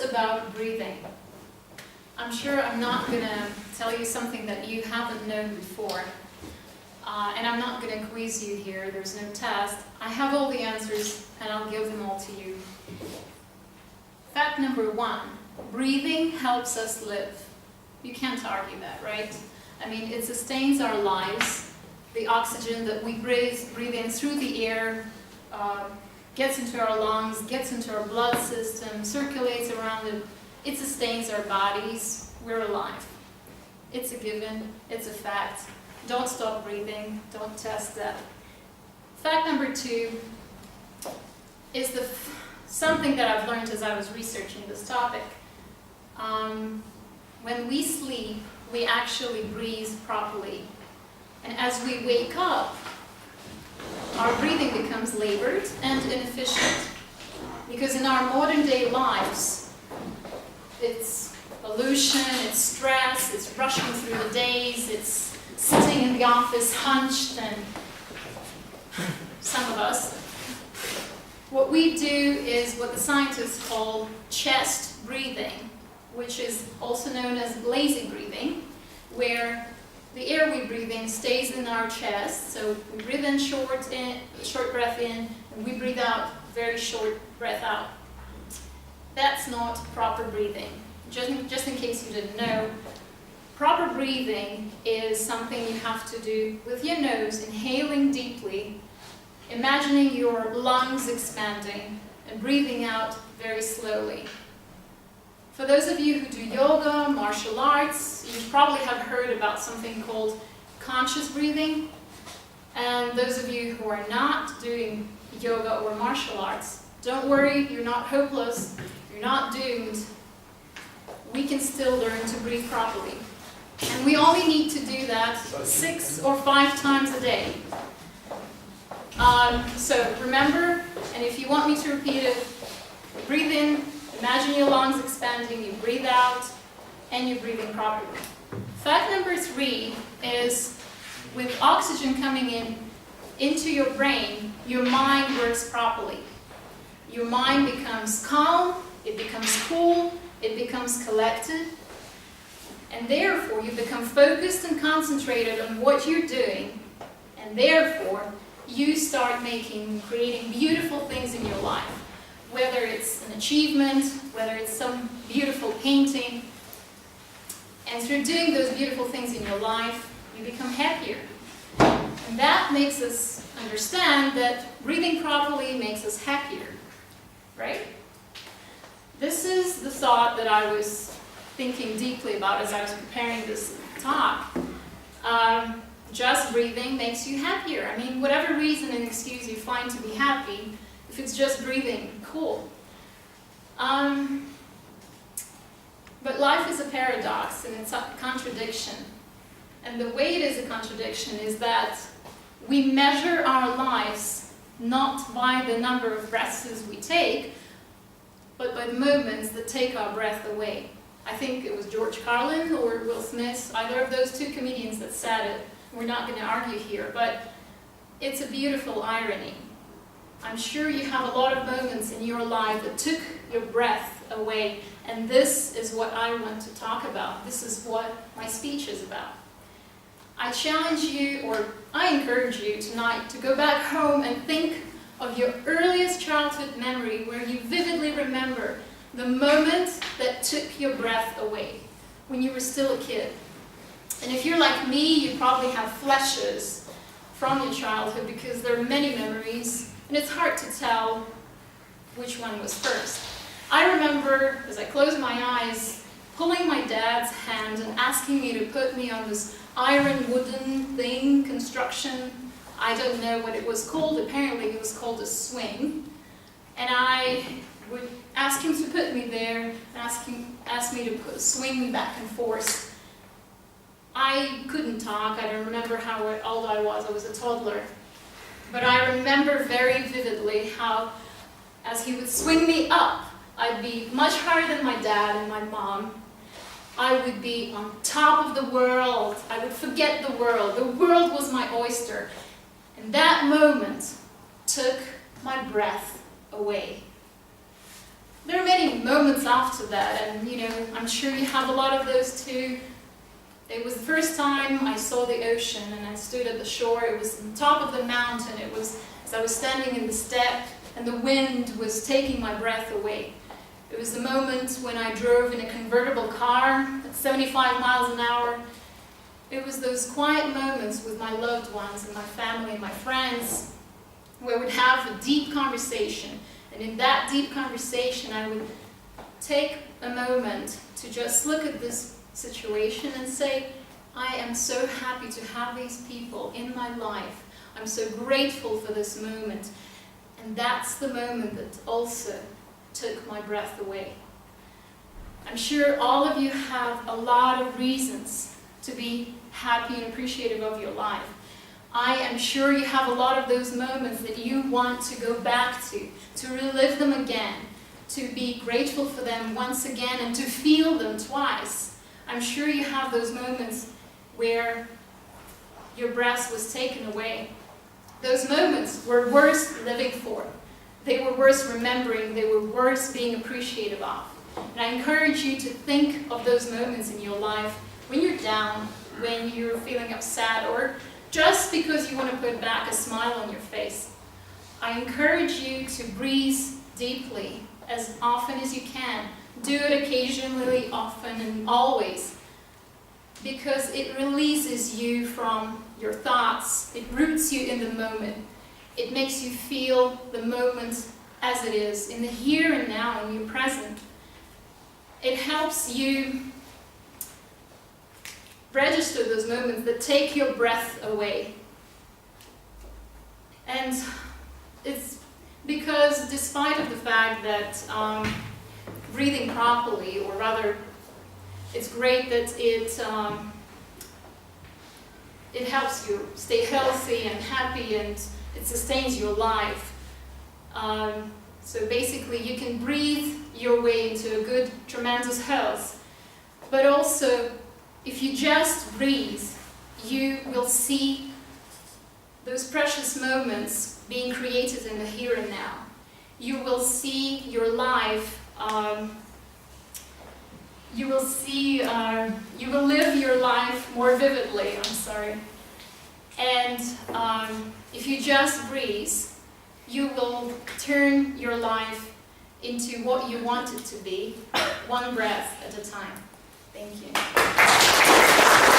about breathing. I'm sure I'm not going to tell you something that you haven't known before. And I'm not going to quiz you here, there's no test. I have all the answers and I'll give them all to you. Fact number 1, breathing helps us live. You can't argue that, right? I mean, it sustains our lives. The oxygen that we breathe in through the air gets into our lungs, gets into our blood system, circulates around it. It sustains our bodies. We're alive. It's a given. It's a fact. Don't stop breathing. Don't test that. Fact number 2 is something that I've learned as I was researching this topic. When we sleep, we actually breathe properly. And as we wake up, our breathing becomes labored and inefficient. Because in our modern day lives, it's pollution, it's stress, it's rushing through the days, it's sitting in the office hunched, and some of us. What we do is what the scientists call chest breathing, which is also known as lazy breathing, where the air we breathe in stays in our chest. So we breathe in short breath in, and we breathe out very short breath out. That's not proper breathing. Just in case you didn't know, proper breathing is something you have to do with your nose, inhaling deeply, imagining your lungs expanding, and breathing out very slowly. For those of you who do yoga, martial arts, you probably have heard about something called conscious breathing. And those of you who are not doing yoga or martial arts, don't worry, you're not hopeless, you're not doomed. We can still learn to breathe properly. And we only need to do that 6 or 5 times a day. So remember, and if you want me to repeat it, breathe in, imagine your lungs expanding, you breathe out, and you're breathing properly. Fact number 3 is with oxygen coming into your brain, your mind works properly. Your mind becomes calm, it becomes cool, it becomes collected, and therefore you become focused and concentrated on what you're doing, and therefore you start creating beautiful things in your life. Whether it's an achievement, whether it's some beautiful painting. And through doing those beautiful things in your life, you become happier. And that makes us understand that breathing properly makes us happier, right? This is the thought that I was thinking deeply about as I was preparing this talk. Just breathing makes you happier. I mean, whatever reason and excuse you find to be happy, if it's just breathing, cool. But life is a paradox and it's a contradiction. And the way it is a contradiction is that we measure our lives not by the number of breaths we take, but by the moments that take our breath away. I think it was George Carlin or Will Smith, either of those 2 comedians that said it. We're not going to argue here, but it's a beautiful irony. I'm sure you have a lot of moments in your life that took your breath away, and this is what I want to talk about. This is what my speech is about. I challenge you, or I encourage you tonight to go back home and think of your earliest childhood memory where you vividly remember the moment that took your breath away, when you were still a kid. And if you're like me, you probably have flashes from your childhood because there are many memories, and it's hard to tell which one was first. I remember, as I closed my eyes, pulling my dad's hand and asking me to put me on this iron wooden thing, construction. I don't know what it was called. Apparently it was called a swing. And I would ask him to put me there, and ask me to swing me back and forth. I couldn't talk. I don't remember how old I was a toddler. But I remember very vividly how, as he would swing me up, I'd be much higher than my dad and my mom. I would be on top of the world. I would forget the world. The world was my oyster. And that moment took my breath away. There are many moments after that, and I'm sure you have a lot of those too. It was the first time I saw the ocean, and I stood at the shore. It was on top of the mountain. It was as I was standing in the steppe, and the wind was taking my breath away. It was the moment when I drove in a convertible car at 75 miles an hour. It was those quiet moments with my loved ones and my family and my friends where we'd have a deep conversation. And in that deep conversation, I would take a moment to just look at this situation and say, I am so happy to have these people in my life. I'm so grateful for this moment. And that's the moment that also took my breath away. I'm sure all of you have a lot of reasons to be happy and appreciative of your life. I am sure you have a lot of those moments that you want to go back to relive them again, to be grateful for them once again, and to feel them twice. I'm sure you have those moments where your breath was taken away. Those moments were worth living for. They were worth remembering. They were worth being appreciative of. And I encourage you to think of those moments in your life when you're down, when you're feeling upset, or just because you want to put back a smile on your face. I encourage you to breathe deeply as often as you can. Do it occasionally, often, and always, because it releases you from your thoughts. It roots you in the moment. It makes you feel the moment as it is, in the here and now, in your present. It helps you register those moments that take your breath away. And it's because despite of the fact that breathing properly, or rather, it's great that it helps you stay healthy and happy, and it sustains your life. So basically, you can breathe your way into a good, tremendous health. But also, if you just breathe, you will see those precious moments being created in the here and now. You will see your life. You will live your life more vividly. And if you just breathe, you will turn your life into what you want it to be, one breath at a time. Thank you.